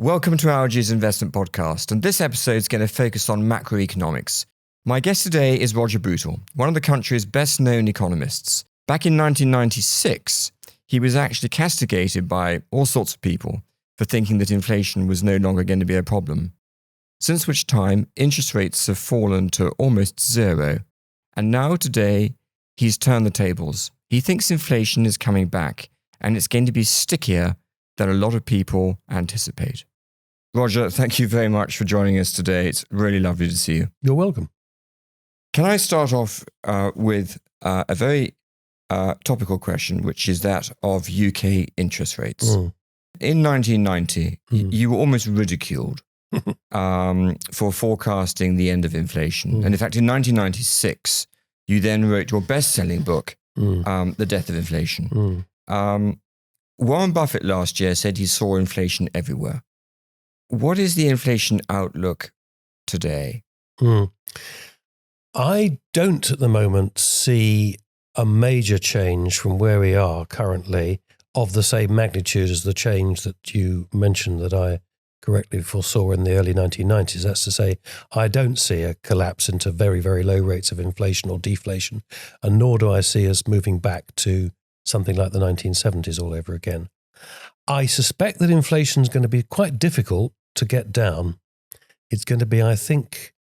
Welcome to Alga's Investment Podcast, and this episode is going to focus on macroeconomics. My guest today is Roger Bootle, one of the country's best-known economists. Back in 1996, he was actually castigated by all sorts of people for thinking that inflation was no longer going to be a problem. Since which time, interest rates have fallen to almost zero, and now today, he's turned the tables. He thinks inflation is coming back, and it's going to be stickier than a lot of people anticipate. Roger, thank you very much for joining us today. It's really lovely to see you. You're welcome. Can I start off with a very topical question, which is that of UK interest rates? In 1990, you were almost ridiculed for forecasting the end of inflation. And in fact, in 1996, you then wrote your best-selling book, The Death of Inflation. Warren Buffett last year said he saw inflation everywhere. What is the inflation outlook today? I don't at the moment see a major change from where we are currently of the same magnitude as the change that you mentioned that I correctly foresaw in the early 1990s. That's to say, I don't see a collapse into very, very low rates of inflation or deflation, and nor do I see us moving back to something like the 1970s all over again. I suspect that inflation is going to be quite difficult to get down. It's going to be, I think,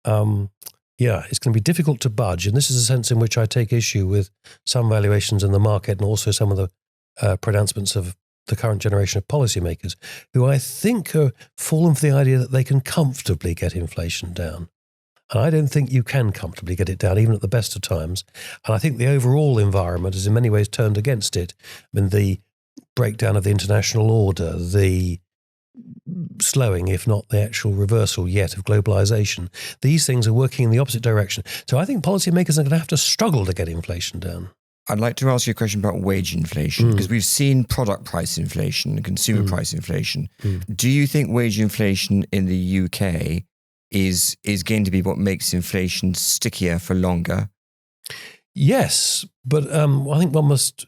it's going to be difficult to budge. And this is a sense in which I take issue with some valuations in the market and also some of the pronouncements of the current generation of policymakers, who I think are fallen for the idea that they can comfortably get inflation down. And I don't think you can comfortably get it down, even at the best of times. And I think the overall environment is in many ways turned against it. I mean, the breakdown of the international order, the slowing, if not the actual reversal yet, of globalization. These things are working in the opposite direction. So I think policymakers are going to have to struggle to get inflation down. I'd like to ask you a question about wage inflation, because we've seen product price inflation and consumer price inflation. Do you think wage inflation in the UK is going to be what makes inflation stickier for longer? Yes, but I think one must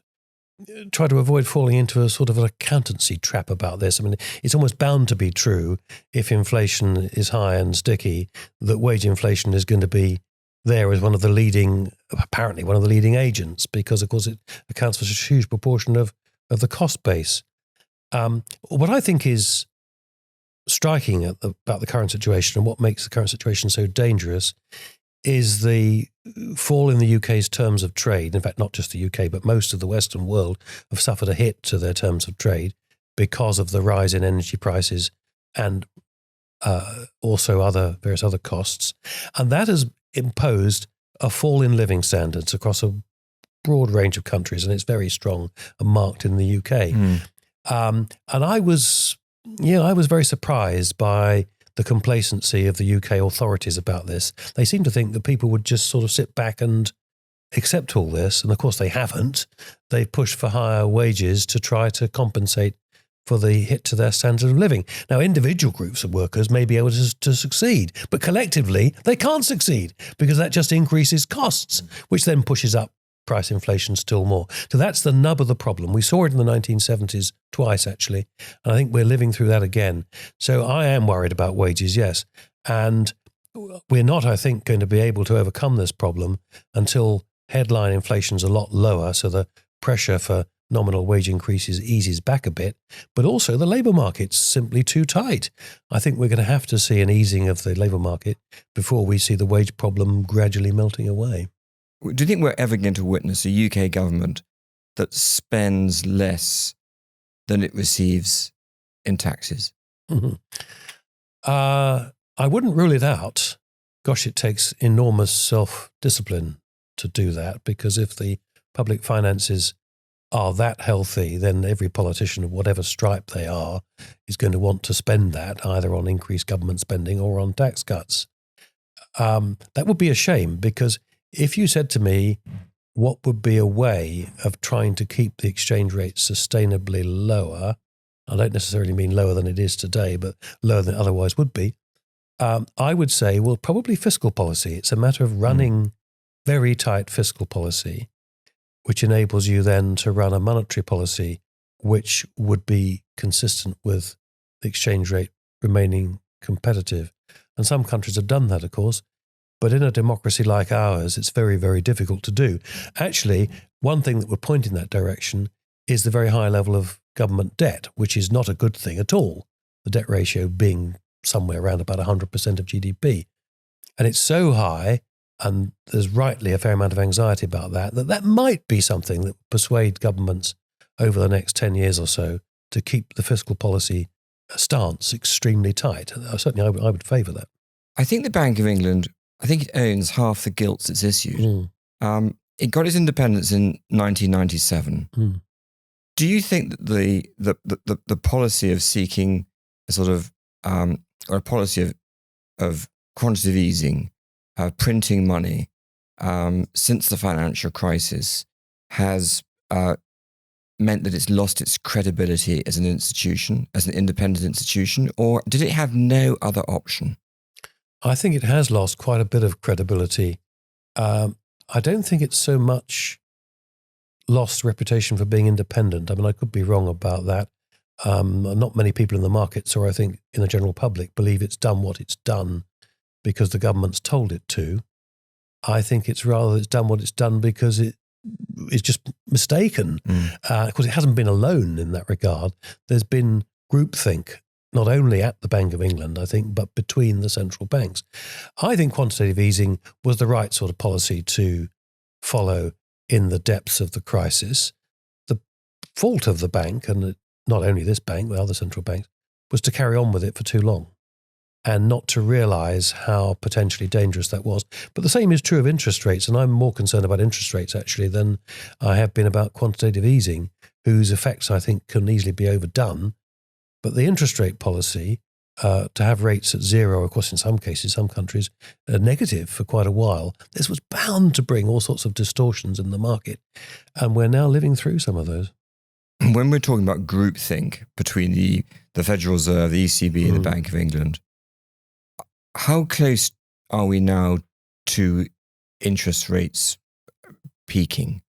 try to avoid falling into a sort of an accountancy trap about this. I mean, it's almost bound to be true if inflation is high and sticky, that wage inflation is going to be there as apparently one of the leading agents, because of course it accounts for such a huge proportion of the cost base. What I think is striking about the current situation and what makes the current situation so dangerous is the fall in the UK's terms of trade. In fact, not just the UK, but most of the Western world have suffered a hit to their terms of trade because of the rise in energy prices and also various other costs. And that has imposed a fall in living standards across a broad range of countries, and it's very strong and marked in the UK. And I was very surprised by the complacency of the UK authorities about this. They seem to think that people would just sort of sit back and accept all this. And of course they haven't. They've pushed for higher wages to try to compensate for the hit to their standard of living. Now, individual groups of workers may be able to succeed, but collectively they can't succeed because that just increases costs, which then pushes up price inflation still more. So that's the nub of the problem. We saw it in the 1970s twice, actually, and I think we're living through that again. So I am worried about wages, yes. And we're not, I think, going to be able to overcome this problem until headline inflation's a lot lower, so the pressure for nominal wage increases eases back a bit, but also the labour market's simply too tight. I think we're going to have to see an easing of the labour market before we see the wage problem gradually melting away. Do you think we're ever going to witness a UK government that spends less than it receives in taxes? I wouldn't rule it out. Gosh, it takes enormous self-discipline to do that, because if the public finances are that healthy, then every politician of whatever stripe they are is going to want to spend that either on increased government spending or on tax cuts. That would be a shame, because if you said to me, what would be a way of trying to keep the exchange rate sustainably lower, I don't necessarily mean lower than it is today, but lower than it otherwise would be, I would say, well, probably fiscal policy. It's a matter of running very tight fiscal policy, which enables you then to run a monetary policy which would be consistent with the exchange rate remaining competitive. And some countries have done that, of course. But in a democracy like ours, it's very, very difficult to do. Actually, one thing that would point in that direction is the very high level of government debt, which is not a good thing at all. The debt ratio being somewhere around about 100% of GDP. And it's so high, and there's rightly a fair amount of anxiety about that might be something that would persuade governments over the next 10 years or so to keep the fiscal policy stance extremely tight. Certainly, I would favour that. I think the Bank of England, I think it owns half the gilts it's issued. It got its independence in 1997. Do you think that the policy of seeking a sort of or a policy of quantitative easing, printing money since the financial crisis has meant that it's lost its credibility as an institution, as an independent institution, or did it have no other option? I think it has lost quite a bit of credibility. I don't think it's so much lost reputation for being independent. I mean, I could be wrong about that. Not many people in the markets, or I think in the general public, believe it's done what it's done because the government's told it to. I think it's rather it's done what it's done because it's just mistaken. Of course, it hasn't been alone in that regard. There's been groupthink, not only at the Bank of England, I think, but between the central banks. I think quantitative easing was the right sort of policy to follow in the depths of the crisis. The fault of the bank, and not only this bank, but other central banks, was to carry on with it for too long and not to realise how potentially dangerous that was. But the same is true of interest rates, and I'm more concerned about interest rates actually than I have been about quantitative easing, whose effects I think can easily be overdone. But the interest rate policy, to have rates at zero, of course in some cases, some countries, negative for quite a while, this was bound to bring all sorts of distortions in the market. And we're now living through some of those. When we're talking about groupthink between the Federal Reserve, the ECB and the Bank of England, how close are we now to interest rates peaking?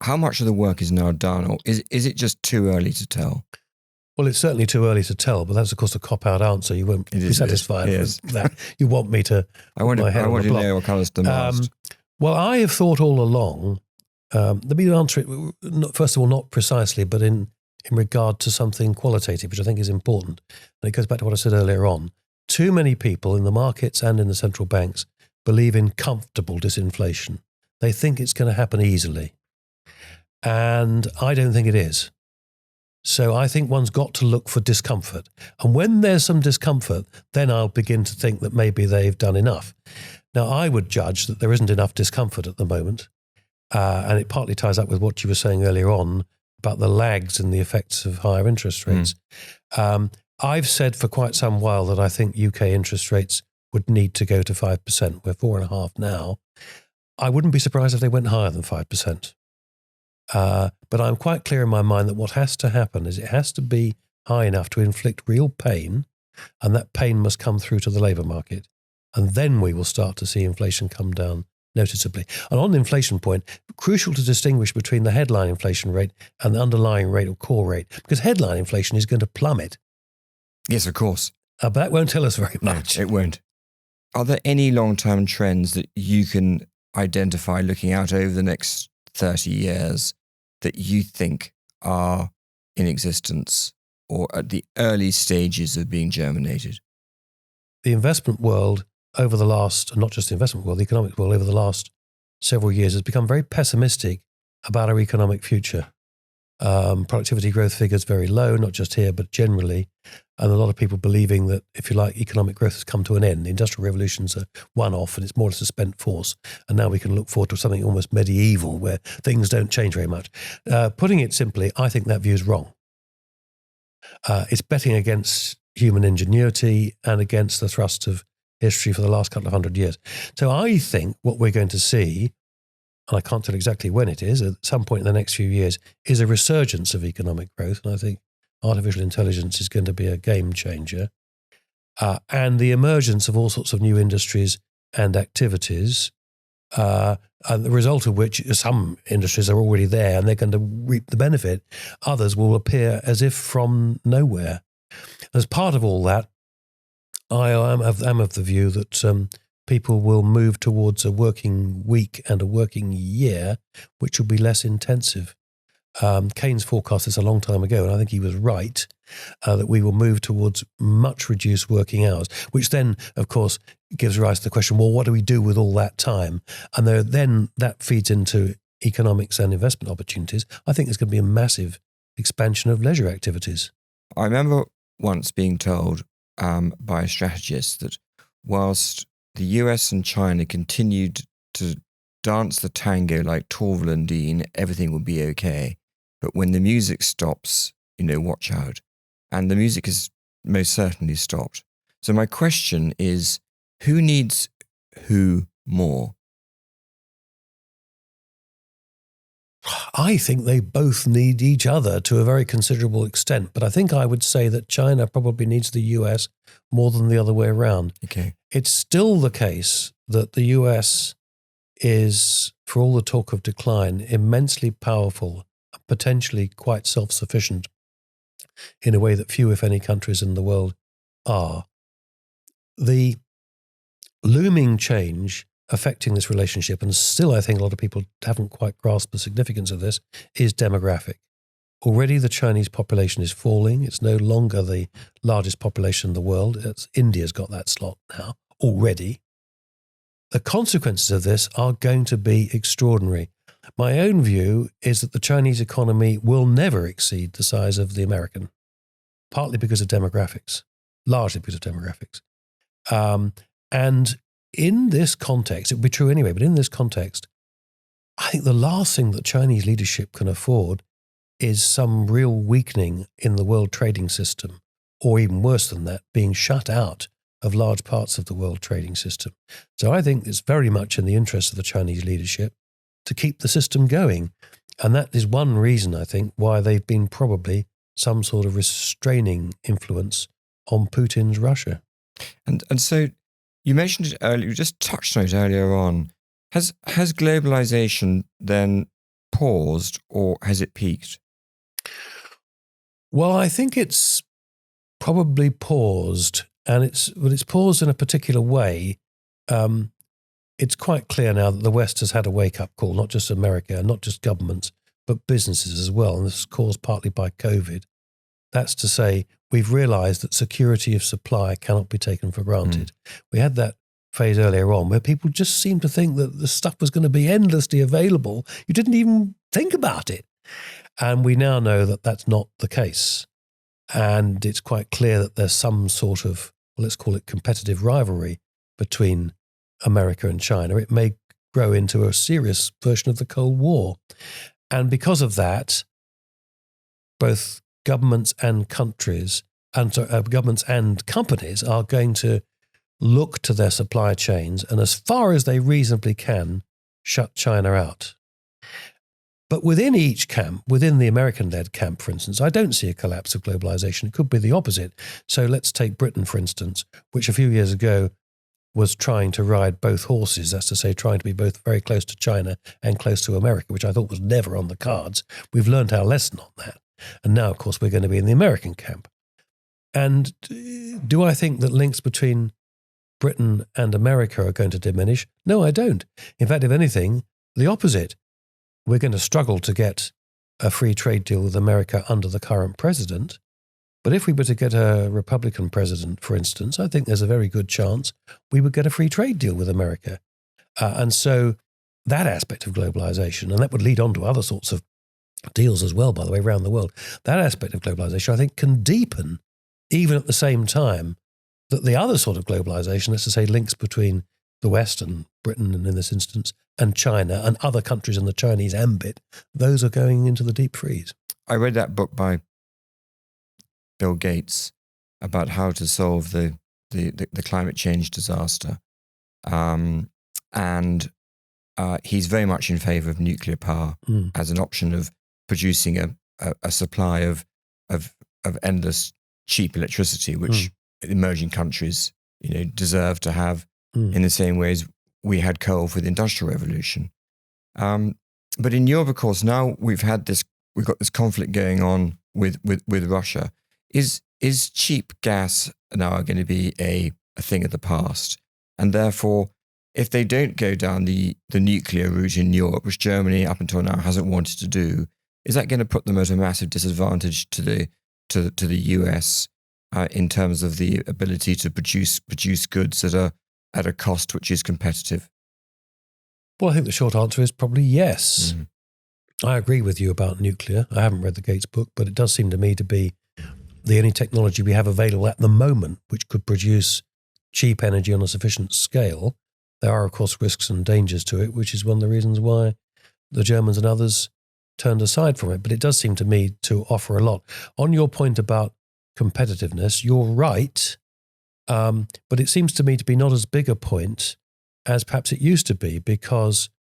How much of the work is now done, or is it just too early to tell? Well, it's certainly too early to tell, but that's, of course, a cop-out answer. You won't be satisfied with that. You want me to I want to know what colours the mast. Well, I have thought all along, let me answer it, first of all, not precisely, but in regard to something qualitative, which I think is important. And it goes back to what I said earlier on. Too many people in the markets and in the central banks believe in comfortable disinflation. They think it's going to happen easily. And I don't think it is. So I think one's got to look for discomfort. And when there's some discomfort, then I'll begin to think that maybe they've done enough. Now, I would judge that there isn't enough discomfort at the moment. And it partly ties up with what you were saying earlier on about the lags and the effects of higher interest rates. I've said for quite some while that I think UK interest rates would need to go to 5%. We're 4.5% now. I wouldn't be surprised if they went higher than 5%. But I'm quite clear in my mind that what has to happen is it has to be high enough to inflict real pain, and that pain must come through to the labour market. And then we will start to see inflation come down noticeably. And on the inflation point, crucial to distinguish between the headline inflation rate and the underlying rate or core rate, because headline inflation is going to plummet. Yes, of course. But that won't tell us very much. No, it won't. Are there any long-term trends that you can identify looking out over the next 30 years that you think are in existence or at the early stages of being germinated? The investment world over the last, not just the investment world, the economic world over the last several years has become very pessimistic about our economic future. Productivity growth figures very low, not just here, but generally. And a lot of people believing that, if you like, economic growth has come to an end. The Industrial Revolution's a one-off and it's more or less a spent force. And now we can look forward to something almost medieval where things don't change very much. Putting it simply, I think that view is wrong. It's betting against human ingenuity and against the thrust of history for the last couple of 100 years. So I think what we're going to see, and I can't tell exactly when it is, at some point in the next few years, is a resurgence of economic growth. And I think artificial intelligence is going to be a game changer. And the emergence of all sorts of new industries and activities, and the result of which some industries are already there and they're going to reap the benefit. Others will appear as if from nowhere. As part of all that, I am of the view that people will move towards a working week and a working year, which will be less intensive. Keynes forecast this a long time ago, and I think he was right, that we will move towards much reduced working hours, which then, of course, gives rise to the question, well, what do we do with all that time? And then that feeds into economics and investment opportunities. I think there's going to be a massive expansion of leisure activities. I remember once being told by a strategist that whilst the US and China continued to dance the tango like Torval and Dean, everything will be okay. But when the music stops, watch out. And the music has most certainly stopped. So my question is, who needs who more? I think they both need each other to a very considerable extent. But I think I would say that China probably needs the US more than the other way around. Okay. It's still the case that the US is, for all the talk of decline, immensely powerful, potentially quite self-sufficient in a way that few, if any, countries in the world are. The looming change affecting this relationship, and still I think a lot of people haven't quite grasped the significance of this, is demographic. Already the Chinese population is falling. It's no longer the largest population in the world. India's got that slot now already. The consequences of this are going to be extraordinary. My own view is that the Chinese economy will never exceed the size of the American, partly because of demographics, largely because of demographics. And in this context, it would be true anyway, but in this context, I think the last thing that Chinese leadership can afford is some real weakening in the world trading system, or even worse than that, being shut out of large parts of the world trading system. So I think it's very much in the interest of the Chinese leadership to keep the system going. And that is one reason, I think, why they've been probably some sort of restraining influence on Putin's Russia. And so you mentioned it earlier, you just touched on it earlier on. Has globalization then paused, or has it peaked? Well, I think it's probably paused, and it's paused in a particular way. It's quite clear now that the West has had a wake-up call, not just America, not just governments, but businesses as well. And this is caused partly by COVID. That's to say, we've realized that security of supply cannot be taken for granted. We had that phase earlier on where people just seemed to think that the stuff was going to be endlessly available. You didn't even think about it. And we now know that that's not the case. And it's quite clear that there's some sort of, let's call it competitive rivalry between America and China. It may grow into a serious version of the Cold War. And because of that, both governments and countries, governments and companies are going to look to their supply chains and, as far as they reasonably can, shut China out. But within each camp, within the American-led camp, for instance, I don't see a collapse of globalization. It could be the opposite. So let's take Britain, for instance, which a few years ago was trying to ride both horses, that's to say, trying to be both very close to China and close to America, which I thought was never on the cards. We've learned our lesson on that. And now, of course, we're going to be in the American camp. And do I think that links between Britain and America are going to diminish? No, I don't. In fact, if anything, the opposite. We're going to struggle to get a free trade deal with America under the current president. But if we were to get a Republican president, for instance, I think there's a very good chance we would get a free trade deal with America. And so that aspect of globalization, and that would lead on to other sorts of deals as well, by the way, around the world. That aspect of globalization, I think, can deepen even at the same time that the other sort of globalization, let's say links between the West and Britain, and in this instance, and China and other countries in the Chinese ambit, those are going into the deep freeze. I read that book by Bill Gates about how to solve the climate change disaster. And he's very much in favor of nuclear power as an option of producing a supply of endless cheap electricity, which emerging countries, deserve to have in the same way as we had coal for the Industrial Revolution. But in Europe, of course, now we've got this conflict going on with Russia. Is is cheap gas now going to be a thing of the past? And therefore, if they don't go down the nuclear route in Europe, which Germany up until now hasn't wanted to do, is that going to put them at a massive disadvantage to the US in terms of the ability to produce goods at a cost which is competitive? Well, I think the short answer is probably yes. I agree with you about nuclear. I haven't read the Gates book, but it does seem to me to be the only technology we have available at the moment which could produce cheap energy on a sufficient scale. There are, of course, risks and dangers to it, which is one of the reasons why the Germans and others turned aside from it. But it does seem to me to offer a lot. On your point about competitiveness, you're right, but it seems to me to be not as big a point as perhaps it used to be, because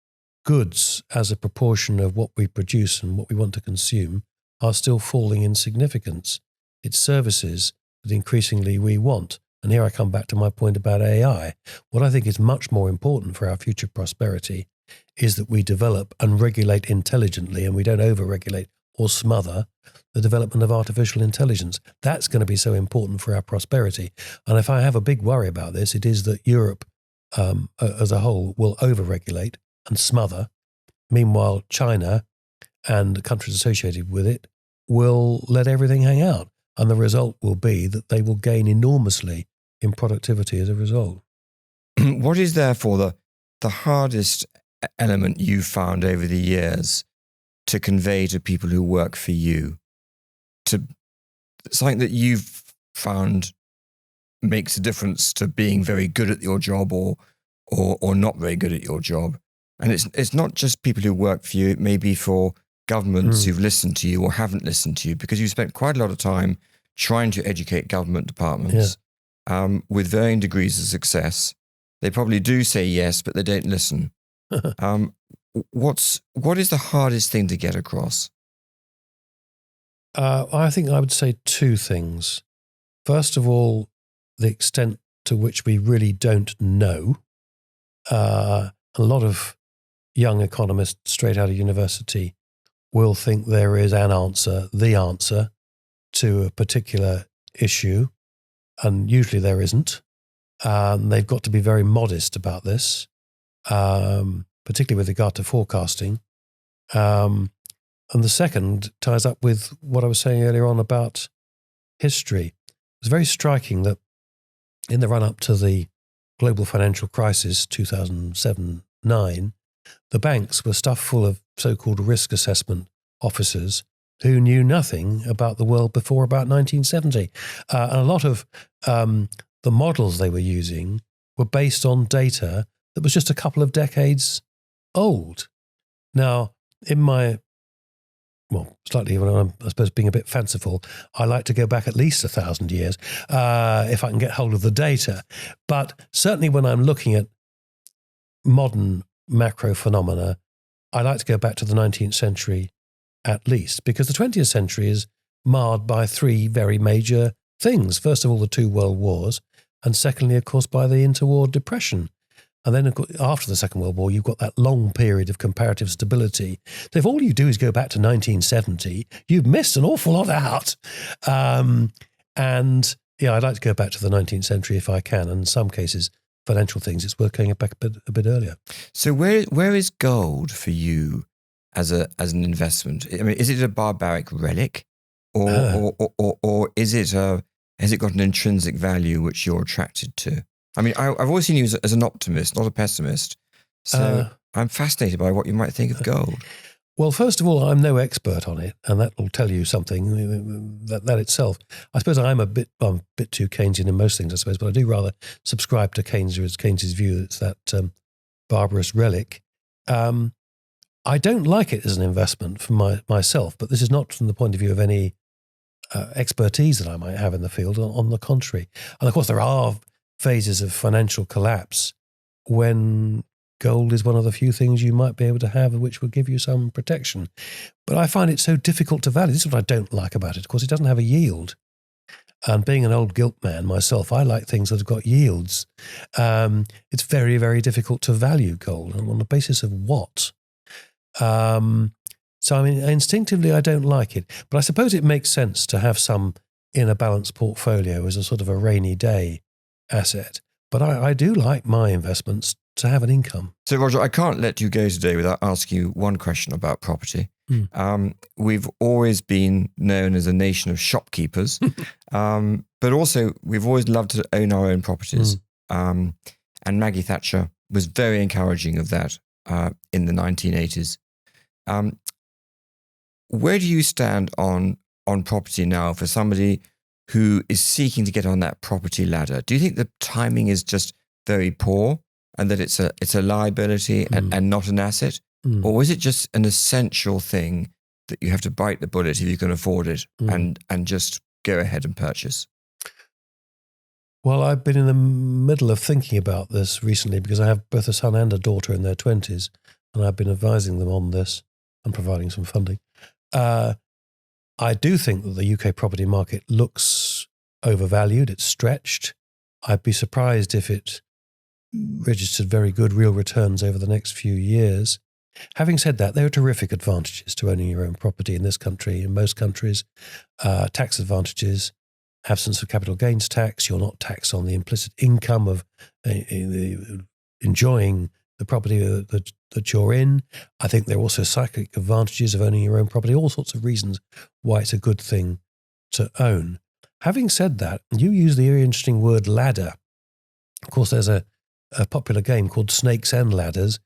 goods as a proportion of what we produce and what we want to consume are still falling in significance. It's services that increasingly we want. And here I come back to my point about AI. What I think is much more important for our future prosperity is that we develop and regulate intelligently, and we don't over-regulate or smother the development of artificial intelligence. That's going to be so important for our prosperity. And if I have a big worry about this, it is that Europe as a whole will over-regulate and smother. Meanwhile, China and the countries associated with it will let everything hang out. And the result will be that they will gain enormously in productivity as a result. What is therefore the hardest element you've found over the years to convey to people who work for you? To something that you've found makes a difference to being very good at your job or not very good at your job. And it's not just people who work for you, it may be for governments who've listened to you or haven't listened to you, because you've spent quite a lot of time trying to educate government departments with varying degrees of success. They probably do say yes, but they don't listen. What is the hardest thing to get across? I think I would say two things. First of all, the extent to which we really don't know. A lot of young economists straight out of university will think there is the answer to a particular issue, and usually there isn't. They've got to be very modest about this, particularly with regard to forecasting. And the second ties up with what I was saying earlier on about history. It's very striking that in the run-up to the global financial crisis, 2007-9, the banks were stuffed full of so-called risk assessment officers who knew nothing about the world before about 1970. And a lot of the models they were using were based on data that was just a couple of decades old. Now, in my, slightly, when I'm, I suppose, being a bit fanciful, I like to go back at least 1,000 years if I can get hold of the data. But certainly when I'm looking at modern macro phenomena, I like to go back to the 19th century at least, because the 20th century is marred by three very major things. First of all, the two world wars, and secondly, of course, by the interwar depression. And then after the Second World War, you've got that long period of comparative stability. So if all you do is go back to 1970, you've missed an awful lot out. And yeah, I'd like to go back to the 19th century if I can. And in some cases, financial things, it's worth going back a bit earlier. So where is gold for you as an investment? I mean, is it a barbaric relic, or is it has it got an intrinsic value which you're attracted to? I mean, I've always seen you as an optimist, not a pessimist. So I'm fascinated by what you might think of gold. Well, first of all, I'm no expert on it, and that will tell you something, that itself. I suppose I'm a bit too Keynesian in most things, I suppose, but I do rather subscribe to Keynes's view. It's that barbarous relic. I don't like it as an investment for myself, but this is not from the point of view of any expertise that I might have in the field. On the contrary. And of course, there are phases of financial collapse when gold is one of the few things you might be able to have which will give you some protection. But I find it so difficult to value. This is what I don't like about it. Of course, it doesn't have a yield. And being an old gilt man myself, I like things that have got yields. It's very, very difficult to value gold. And on the basis of what? So, I mean, instinctively, I don't like it. But I suppose it makes sense to have some in a balanced portfolio as a sort of a rainy day asset. But I do like my investments to have an income. So, Roger, I can't let you go today without asking you one question about property. We've always been known as a nation of shopkeepers, but also we've always loved to own our own properties. And Maggie Thatcher was very encouraging of that in the 1980s. Where do you stand on property now for somebody who is seeking to get on that property ladder? Do you think the timing is just very poor and that it's a liability and not an asset? Or is it just an essential thing that you have to bite the bullet if you can afford it and just go ahead and purchase? Well, I've been in the middle of thinking about this recently because I have both a son and a daughter in their 20s, and I've been advising them on this and providing some funding. I do think that the UK property market looks overvalued. It's stretched. I'd be surprised if it registered very good real returns over the next few years. Having said that, there are terrific advantages to owning your own property in this country, in most countries. Tax advantages, absence of capital gains tax, you're not taxed on the implicit income of enjoying the property that you're in. I think there are also cyclic advantages of owning your own property, all sorts of reasons why it's a good thing to own. Having said that, you use the very interesting word ladder. Of course, there's a popular game called Snakes and Ladders.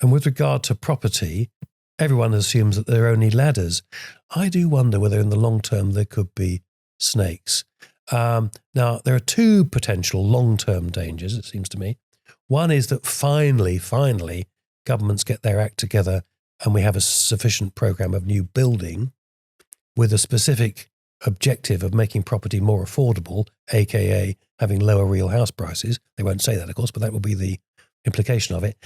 And with regard to property, everyone assumes that there are only ladders. I do wonder whether in the long term there could be snakes. Now, there are two potential long-term dangers, it seems to me. One is that finally, governments get their act together and we have a sufficient program of new building with a specific objective of making property more affordable, aka having lower real house prices. They won't say that, of course, but that will be the implication of it.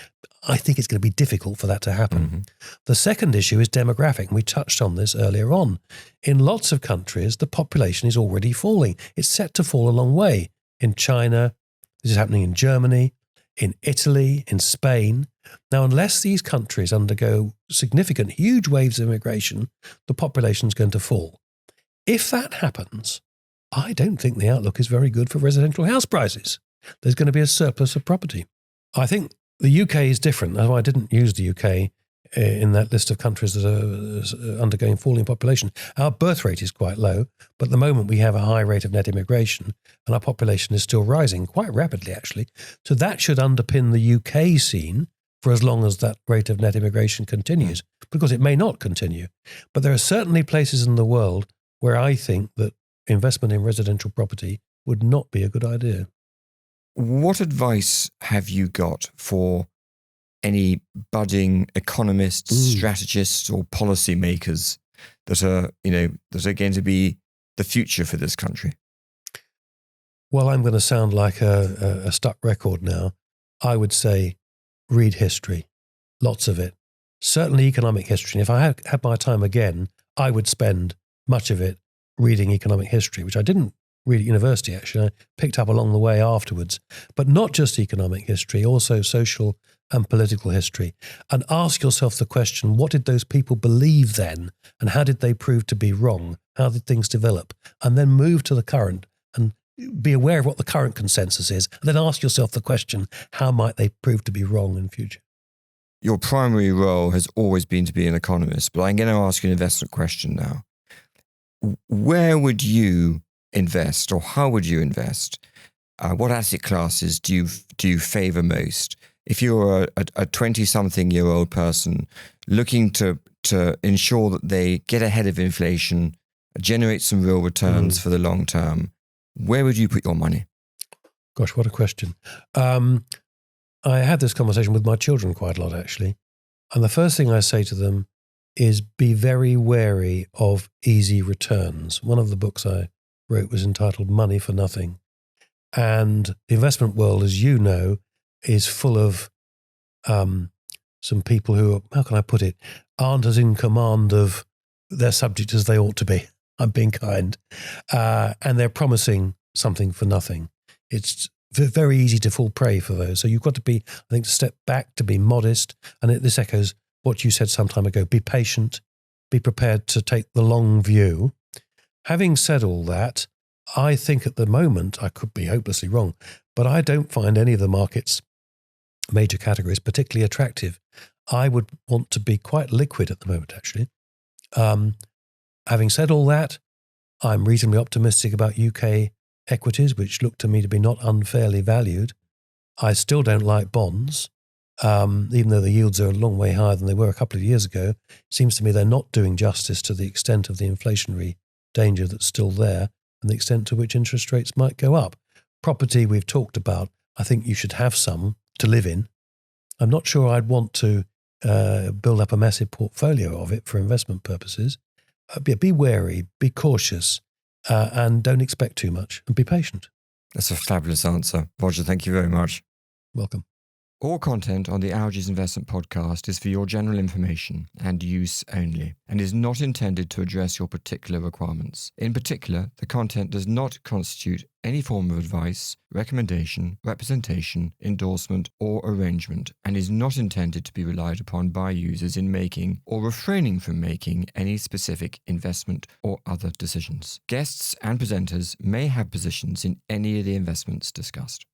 I think it's going to be difficult for that to happen. The second issue is demographic. We touched on this earlier on. In lots of countries, the population is already falling. It's set to fall a long way. In China, this is happening in Germany, in Italy, in Spain. Now, unless these countries undergo significant, huge waves of immigration, the population is going to fall. If that happens, I don't think the outlook is very good for residential house prices. There's going to be a surplus of property. I think the UK is different. Now, I didn't use the UK in that list of countries that are undergoing falling population. Our birth rate is quite low, but at the moment we have a high rate of net immigration and our population is still rising quite rapidly, actually. So that should underpin the UK scene for as long as that rate of net immigration continues, because it may not continue. But there are certainly places in the world where I think that investment in residential property would not be a good idea. What advice have you got for any budding economists, strategists, or policymakers that are going to be the future for this country? Well, I'm going to sound like a stuck record now. I would say read history, lots of it. Certainly economic history. And if I had my time again, I would spend much of it reading economic history, which I didn't read at university, actually. I picked up along the way afterwards. But not just economic history, also social and political history. And ask yourself the question, what did those people believe then? And how did they prove to be wrong? How did things develop? And then move to the current and be aware of what the current consensus is. And then ask yourself the question, how might they prove to be wrong in future? Your primary role has always been to be an economist, but I'm going to ask you an investment question now. Where would you invest, or how would you invest? What asset classes do you favor most? If you're a 20-something-year-old person looking to ensure that they get ahead of inflation, generate some real returns for the long term, where would you put your money? Gosh, what a question. I had this conversation with my children quite a lot, actually. And the first thing I say to them is be very wary of easy returns. One of the books I wrote was entitled Money for Nothing. And the investment world, as you know, is full of some people who, how can I put it, aren't as in command of their subject as they ought to be. I'm being kind. And they're promising something for nothing. It's very easy to fall prey for those. So you've got to be, I think, to step back, to be modest. And this echoes what you said some time ago. Be patient, be prepared to take the long view. Having said all that, I think at the moment, I could be hopelessly wrong, but I don't find any of the market's major categories particularly attractive. I would want to be quite liquid at the moment, actually. Having said all that, I'm reasonably optimistic about UK equities, which look to me to be not unfairly valued. I still don't like bonds, even though the yields are a long way higher than they were a couple of years ago. It seems to me they're not doing justice to the extent of the inflationary danger that's still there and the extent to which interest rates might go up. Property we've talked about, I think you should have some to live in. I'm not sure I'd want to build up a massive portfolio of it for investment purposes. Be wary, be cautious, and don't expect too much, and be patient. That's a fabulous answer. Roger, thank you very much. Welcome. All content on the Algaes Investment Podcast is for your general information and use only, and is not intended to address your particular requirements. In particular, the content does not constitute any form of advice, recommendation, representation, endorsement, or arrangement, and is not intended to be relied upon by users in making or refraining from making any specific investment or other decisions. Guests and presenters may have positions in any of the investments discussed.